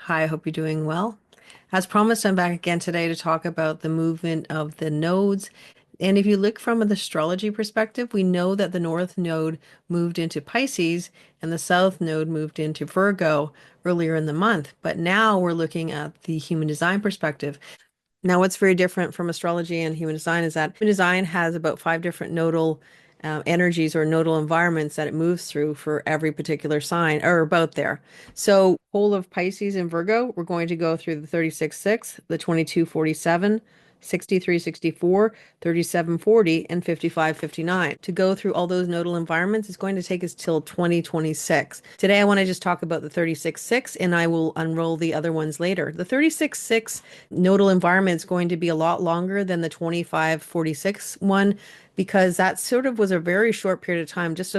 Hi, I hope you're doing well. As promised, I'm back again today to talk about the movement of the nodes. And if you look from an astrology perspective, we know that the North Node moved into Pisces and the South Node moved into Virgo earlier in the month. But now we're looking at the human design perspective. Now, what's very different from astrology and human design is that human design has about five different nodal energies or nodal environments that it moves through for every particular sign or about there. So, whole of Pisces and Virgo, we're going to go through the 36-6, the 22-47, 63-64, 37-40, and 55-59. To go through all those nodal environments is going to take us till 2026. Today, I want to just talk about the 36-6 and I will unroll the other ones later. The 36-6 nodal environment is going to be a lot longer than the 25-46 one because that sort of was a very short period of time, just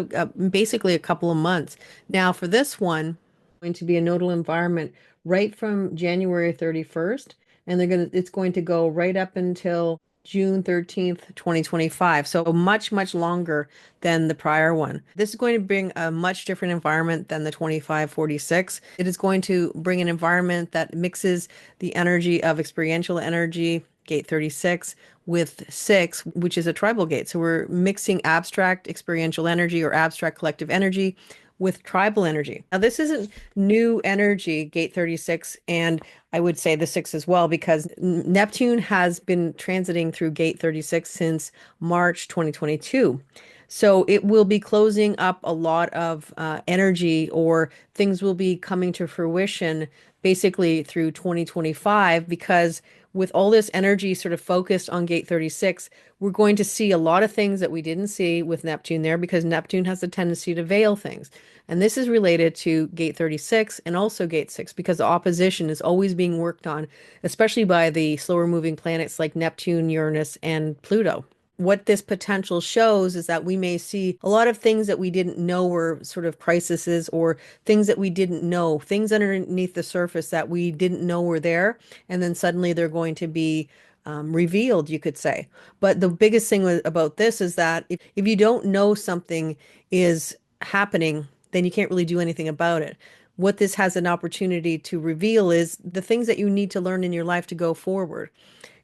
basically a couple of months. Now, for this one, going to be a nodal environment right from January 31st, and it's going to go right up until June 13th, 2025. So much, much longer than the prior one. This is going to bring a much different environment than the 25-46. It is going to bring an environment that mixes the energy of experiential energy, gate 36, with 6, which is a tribal gate. So we're mixing abstract experiential energy or abstract collective energy with tribal energy. Now, this isn't new energy, gate 36, and I would say the 6 as well, because Neptune has been transiting through gate 36 since March 2022. So it will be closing up a lot of energy, or things will be coming to fruition basically through 2025, because with all this energy sort of focused on gate 36, we're going to see a lot of things that we didn't see with Neptune there, because Neptune has a tendency to veil things. And this is related to gate 36 and also gate 6, because the opposition is always being worked on, especially by the slower moving planets like Neptune, Uranus, and Pluto. What this potential shows is that we may see a lot of things that we didn't know were sort of crises, or things that we didn't know, things underneath the surface that we didn't know were there. And then suddenly they're going to be revealed, you could say. But the biggest thing about this is that if you don't know something is happening, then you can't really do anything about it. What this has an opportunity to reveal is the things that you need to learn in your life to go forward.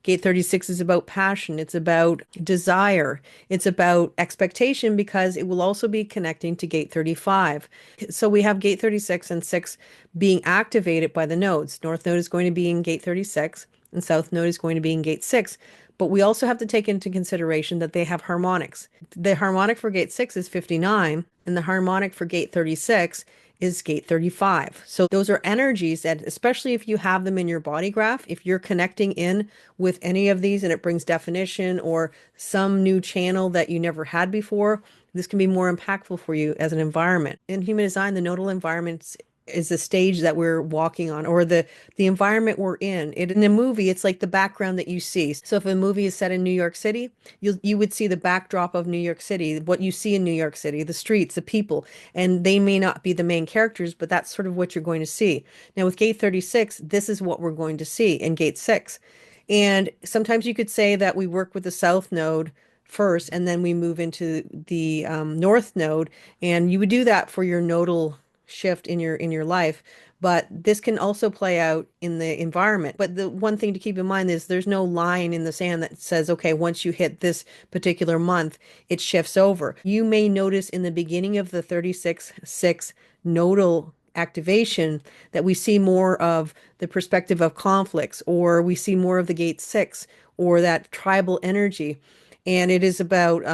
Gate 36 is about passion. It's about desire. It's about expectation, because it will also be connecting to gate 35. So we have gate 36 and 6 being activated by the nodes. North node is going to be in gate 36 and south node is going to be in gate 6. But we also have to take into consideration that they have harmonics. The harmonic for gate 6 is 59, and the harmonic for gate 36 is gate 35. So those are energies that, especially if you have them in your body graph, if you're connecting in with any of these and it brings definition or some new channel that you never had before, this can be more impactful for you as an environment. In human design, the nodal environments is the stage that we're walking on, or the environment we're in. In a movie, it's like the background that you see. So if a movie is set in New York City, you would see the backdrop of New York City, what you see in New York City, the streets, the people, and they may not be the main characters, but that's sort of what you're going to see. Now with gate 36, this is what we're going to see in gate 6. And sometimes you could say that we work with the south node first, and then we move into the north node, and you would do that for your nodal shift in your life. But this can also play out in the environment. But the one thing to keep in mind is there's no line in the sand that says, okay, once you hit this particular month, it shifts over. You may notice in the beginning of the 36-6 nodal activation that we see more of the perspective of conflicts, or we see more of the gate 6 or that tribal energy. And it is about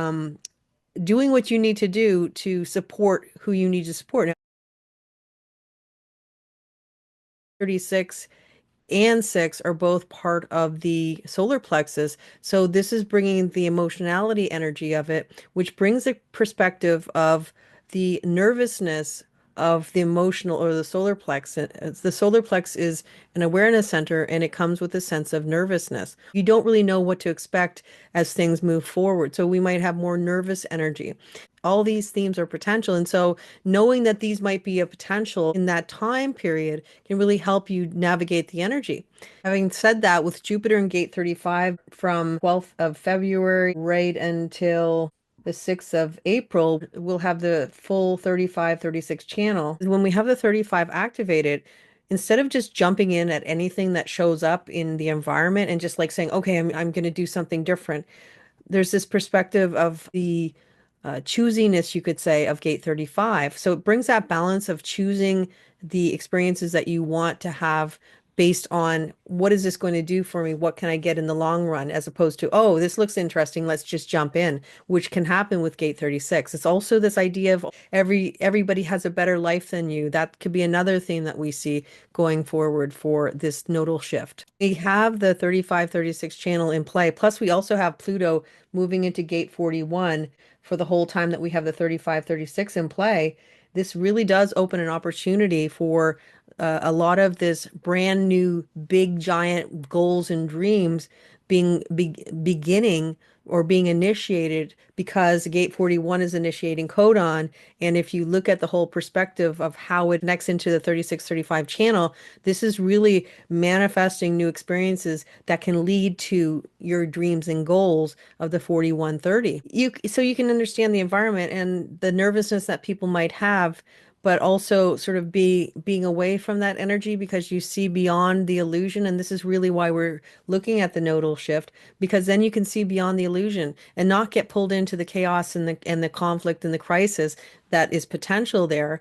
doing what you need to do to support who you need to support. 36 and 6 are both part of the solar plexus. So this is bringing the emotionality energy of it, which brings the perspective of the nervousness of the emotional or the solar plex. The solar plex is an awareness center, and it comes with a sense of nervousness. You don't really know what to expect as things move forward. So we might have more nervous energy. All these themes are potential. And so knowing that these might be a potential in that time period can really help you navigate the energy. Having said that, with Jupiter in gate 35 from 12th of February right until the 6th of April, we'll have the full 35-36 channel. When we have the 35 activated, instead of just jumping in at anything that shows up in the environment and just like saying, okay, I'm going to do something different, there's this perspective of the choosiness, you could say, of gate 35. So it brings that balance of choosing the experiences that you want to have based on what is this going to do for me? What can I get in the long run? As opposed to, oh, this looks interesting. Let's just jump in, which can happen with gate 36. It's also this idea of everybody has a better life than you. That could be another theme that we see going forward for this nodal shift. We have the 35-36 channel in play. Plus, we also have Pluto moving into gate 41 for the whole time that we have the 35-36 in play. This really does open an opportunity for a lot of this brand new, big, giant goals and dreams beginning or being initiated because gate 41 is initiating codon. And if you look at the whole perspective of how it connects into the 36-35 channel, this is really manifesting new experiences that can lead to your dreams and goals of the 41-30. So you can understand the environment and the nervousness that people might have, but also sort of being away from that energy because you see beyond the illusion. And this is really why we're looking at the nodal shift, because then you can see beyond the illusion and not get pulled into the chaos and the conflict and the crisis that is potential there.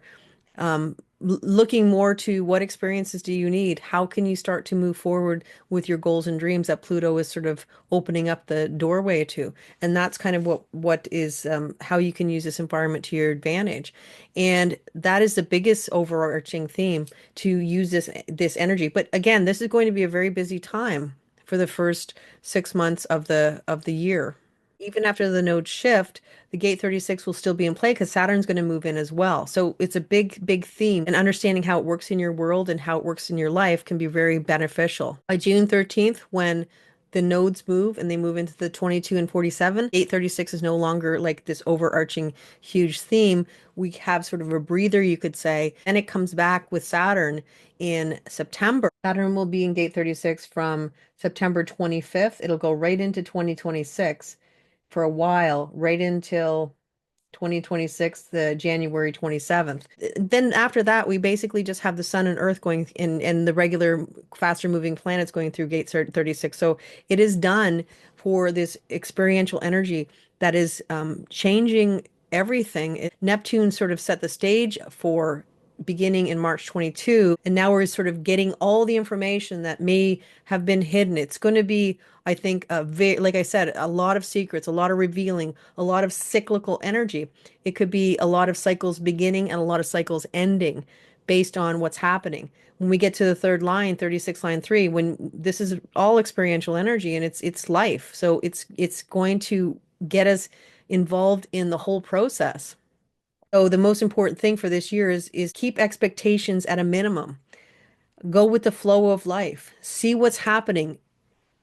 Looking more to what experiences do you need? How can you start to move forward with your goals and dreams that Pluto is sort of opening up the doorway to? And that's kind of what is how you can use this environment to your advantage. And that is the biggest overarching theme, to use this energy. But again, this is going to be a very busy time for the first 6 months of the year. Even after the node shift, the gate 36 will still be in play because Saturn's going to move in as well. So it's a big, big theme, and understanding how it works in your world and how it works in your life can be very beneficial. By June 13th, when the nodes move and they move into the 22 and 47, gate 36 is no longer like this overarching huge theme. We have sort of a breather, you could say, and it comes back with Saturn in September. Saturn will be in gate 36 from September 25th. It'll go right into 2026 for a while, right until 2026, the January 27th. Then after that, we basically just have the sun and earth going in and the regular faster moving planets going through gate 36. So it is done for this experiential energy that is changing everything. Neptune sort of set the stage for beginning in March 22, and now we're sort of getting all the information that may have been hidden. It's going to be, I think, like I said, a lot of secrets, a lot of revealing, a lot of cyclical energy. It could be a lot of cycles beginning and a lot of cycles ending based on what's happening. When we get to the third line, 36 line 3, when this is all experiential energy and it's life. So it's going to get us involved in the whole process. So the most important thing for this year is keep expectations at a minimum. Go with the flow of life. See what's happening.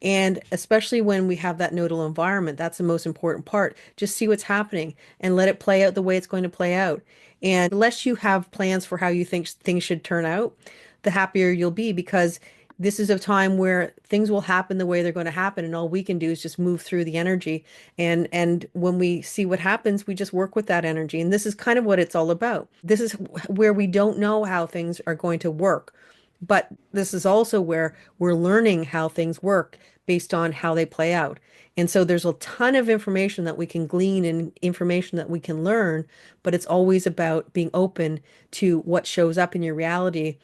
And especially when we have that nodal environment, that's the most important part. Just see what's happening and let it play out the way it's going to play out. And unless you have plans for how you think things should turn out, the happier you'll be, because this is a time where things will happen the way they're going to happen, and all we can do is just move through the energy. And when we see what happens, we just work with that energy. And this is kind of what it's all about. This is where we don't know how things are going to work, but this is also where we're learning how things work based on how they play out. And so there's a ton of information that we can glean and information that we can learn, but it's always about being open to what shows up in your reality,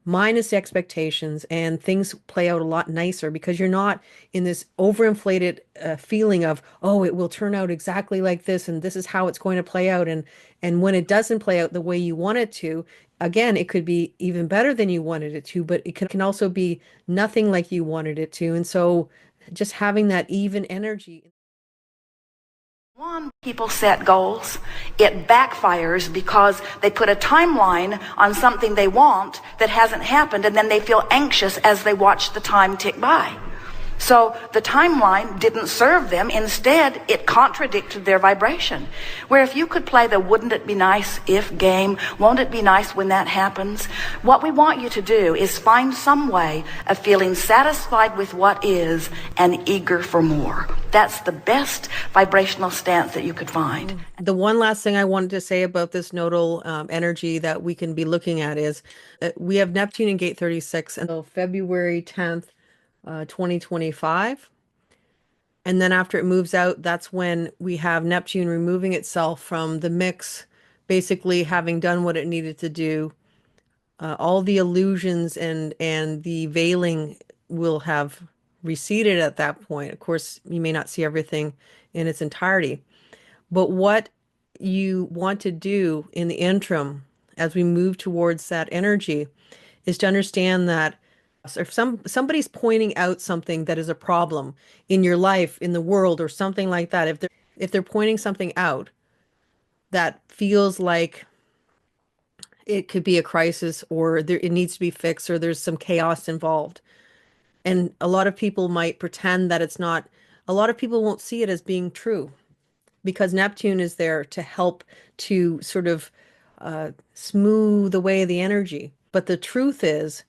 minus the expectations, and things play out a lot nicer because you're not in this overinflated feeling of, oh, it will turn out exactly like this and this is how it's going to play out. And when it doesn't play out the way you want it to, again, it could be even better than you wanted it to, but it can also be nothing like you wanted it to. And so just having that even energy. One, people set goals. It backfires because they put a timeline on something they want that hasn't happened, and then they feel anxious as they watch the time tick by. So the timeline didn't serve them. Instead, it contradicted their vibration. Where if you could play the wouldn't it be nice if game, won't it be nice when that happens? What we want you to do is find some way of feeling satisfied with what is and eager for more. That's the best vibrational stance that you could find. The one last thing I wanted to say about this nodal energy that we can be looking at is we have Neptune in gate 36 until February 10th, 2025. And then after it moves out, that's when we have Neptune removing itself from the mix, basically having done what it needed to do. All the illusions and the veiling will have receded at that point. Of course, you may not see everything in its entirety. But what you want to do in the interim as we move towards that energy is to understand that if somebody's pointing out something that is a problem in your life, in the world, or something like that, if they're pointing something out that feels like it could be a crisis or it needs to be fixed or there's some chaos involved, and a lot of people might pretend that it's not, a lot of people won't see it as being true because Neptune is there to help to sort of smooth away the energy. But the truth is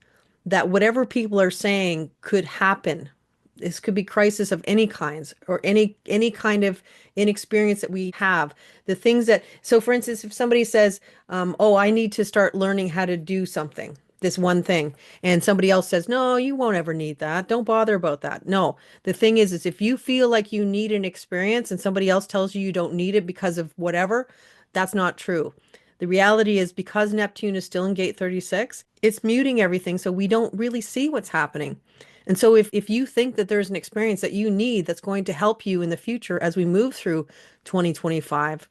that whatever people are saying could happen. This could be crisis of any kinds or any kind of inexperience that we have. The things that, so for instance, if somebody says, oh, I need to start learning how to do something, this one thing, and somebody else says, no, you won't ever need that. Don't bother about that. No, the thing is if you feel like you need an experience and somebody else tells you you don't need it because of whatever, that's not true. The reality is because Neptune is still in gate 36, it's muting everything, so we don't really see what's happening. And so if you think that there's an experience that you need that's going to help you in the future as we move through 2025,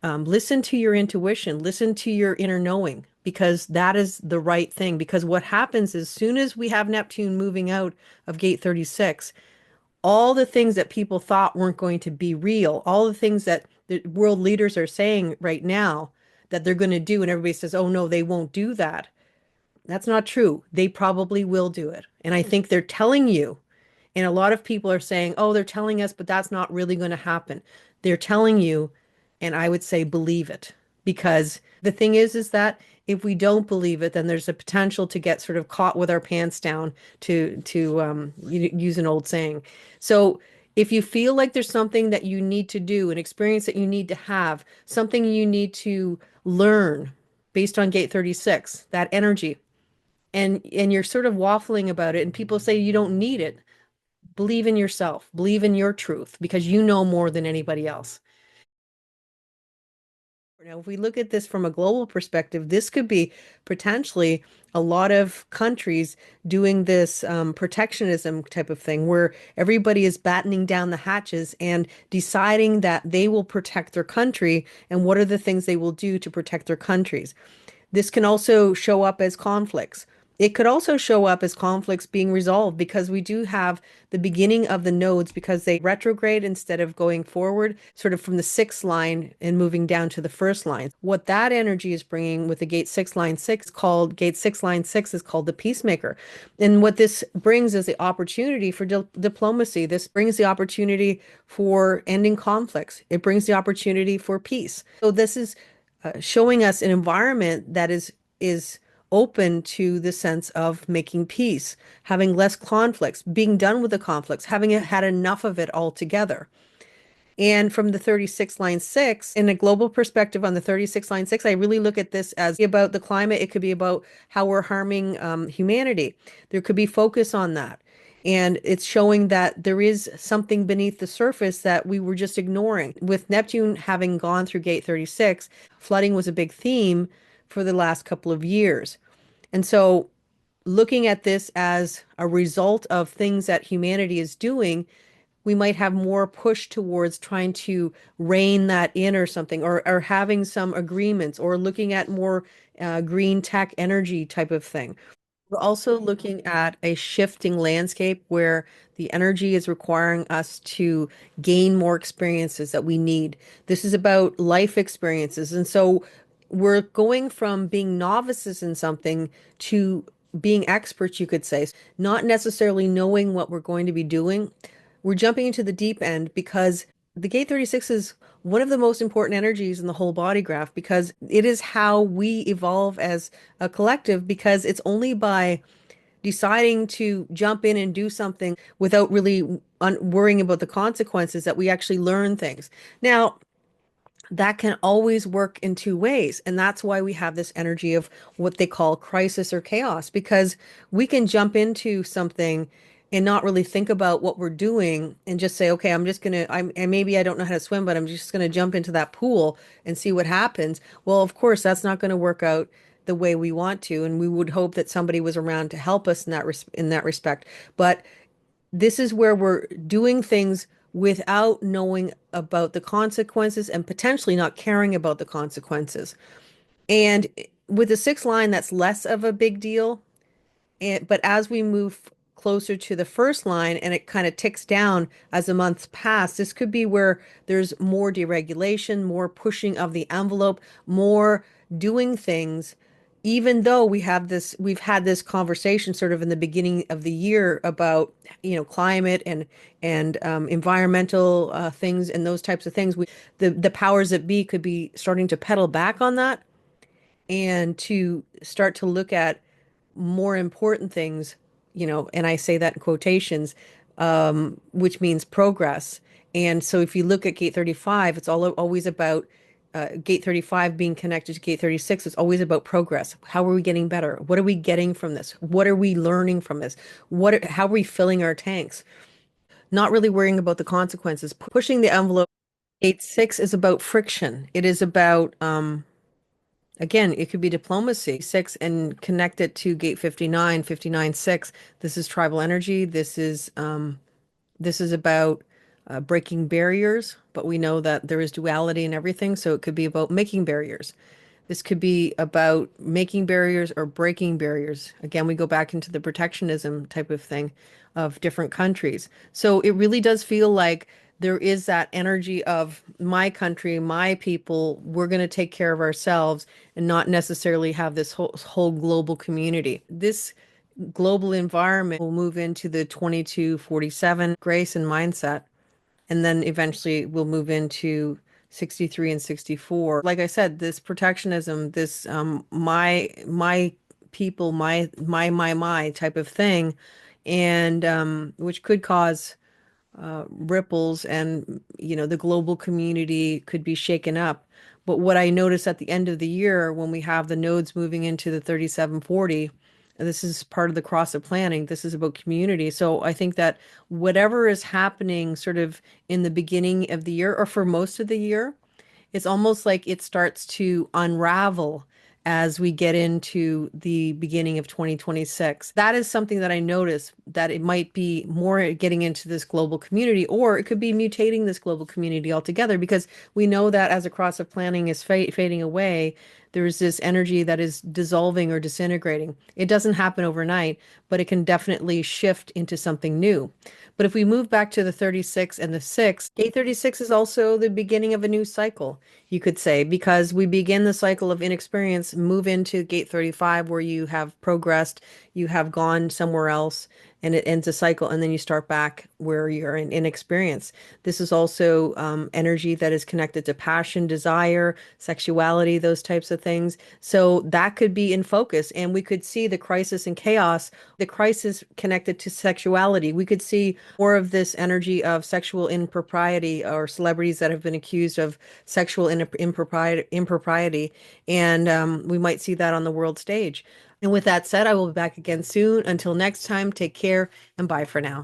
listen to your intuition, listen to your inner knowing, because that is the right thing. Because what happens is, as soon as we have Neptune moving out of gate 36, all the things that people thought weren't going to be real, all the things that the world leaders are saying right now that they're going to do, and everybody says, oh no, they won't do that. That's not true. They probably will do it. And I think they're telling you, and a lot of people are saying, oh, they're telling us, but that's not really going to happen. They're telling you, and I would say believe it. Because the thing is that if we don't believe it, then there's a potential to get sort of caught with our pants down, to use an old saying. So if you feel like there's something that you need to do, an experience that you need to have, something you need to learn based on gate 36, that energy, and you're sort of waffling about it and people say you don't need it, believe in yourself, believe in your truth because you know more than anybody else. Now, if we look at this from a global perspective, this could be potentially a lot of countries doing this protectionism type of thing where everybody is battening down the hatches and deciding that they will protect their country and what are the things they will do to protect their countries. This can also show up as conflicts. It could also show up as conflicts being resolved because we do have the beginning of the nodes because they retrograde instead of going forward, sort of from the sixth line and moving down to the first line. What that energy is bringing with the gate six line six called gate six line six is called the peacemaker. And what this brings is the opportunity for diplomacy. This brings the opportunity for ending conflicts. It brings the opportunity for peace. So this is showing us an environment that is open to the sense of making peace, having less conflicts, being done with the conflicts, having had enough of it altogether. And from the 36 line 6, in a global perspective on the 36 line 6, I really look at this as about the climate. It could be about how we're harming humanity. There could be focus on that. And it's showing that there is something beneath the surface that we were just ignoring. With Neptune having gone through gate 36, flooding was a big theme for the last couple of years. And so looking at this as a result of things that humanity is doing, we might have more push towards trying to rein that in or something, or having some agreements, or looking at more green tech energy type of thing. We're also looking at a shifting landscape where the energy is requiring us to gain more experiences that we need. This is about life experiences. And so we're going from being novices in something to being experts, you could say, not necessarily knowing what we're going to be doing. We're jumping into the deep end because the gate 36 is one of the most important energies in the whole body graph because it is how we evolve as a collective because it's only by deciding to jump in and do something without really worrying about the consequences that we actually learn things. Now, that can always work in two ways. And that's why we have this energy of what they call crisis or chaos, because we can jump into something and not really think about what we're doing and just say, okay, I'm just gonna, and maybe I don't know how to swim, but I'm just gonna jump into that pool and see what happens. Well, of course, that's not going to work out the way we want to, and we would hope that somebody was around to help us in that respect. But this is where we're doing things without knowing about the consequences and potentially not caring about the consequences. And with the sixth line, that's less of a big deal. But as we move closer to the first line and it kind of ticks down as the months pass, this could be where there's more deregulation, more pushing of the envelope, more doing things. Even though we've had this conversation sort of in the beginning of the year about, climate and environmental things and those types of things. The powers that be could be starting to pedal back on that and to start to look at more important things, and I say that in quotations, which means progress. And so if you look at gate 35, it's always about gate 35 being connected to gate 36. It's always about progress. How are we getting better? What are we getting from this? What are we learning from this? How are we filling our tanks? Not really worrying about the consequences, pushing the envelope. Gate 6 is about friction. It is about again, it could be diplomacy, six, and connect it to gate 59, 59 6. This is tribal energy. This is about breaking barriers, but we know that there is duality in everything, so it could be about making barriers. This could be about making barriers or breaking barriers. Again, we go back into the protectionism type of thing of different countries. So it really does feel like there is that energy of my country, my people, we're going to take care of ourselves and not necessarily have this whole global community. This global environment will move into the 2247 grace and mindset, and then eventually we'll move into 63 and 64. Like I said, this protectionism, this my people, my type of thing, and which could cause ripples, and the global community could be shaken up. But what I notice at the end of the year when we have the nodes moving into the 3740, this is part of the cross of planning. This is about community. So I think that whatever is happening sort of in the beginning of the year or for most of the year, it's almost like it starts to unravel as we get into the beginning of 2026. That is something that I notice that it might be more getting into this global community, or it could be mutating this global community altogether, because we know that as a cross of planning is fading away, there's this energy that is dissolving or disintegrating. It doesn't happen overnight, but it can definitely shift into something new. But if we move back to the 36 and the 6, gate 36 is also the beginning of a new cycle, you could say, because we begin the cycle of inexperience, move into gate 35 where you have progressed, you have gone somewhere else, and it ends a cycle, and then you start back where you're in inexperience. This is also energy that is connected to passion, desire, sexuality, those types of things. So that could be in focus, and we could see the crisis and chaos, the crisis connected to sexuality. We could see more of this energy of sexual impropriety, or celebrities that have been accused of sexual impropriety, and we might see that on the world stage. And with that said, I will be back again soon. Until next time, take care and bye for now.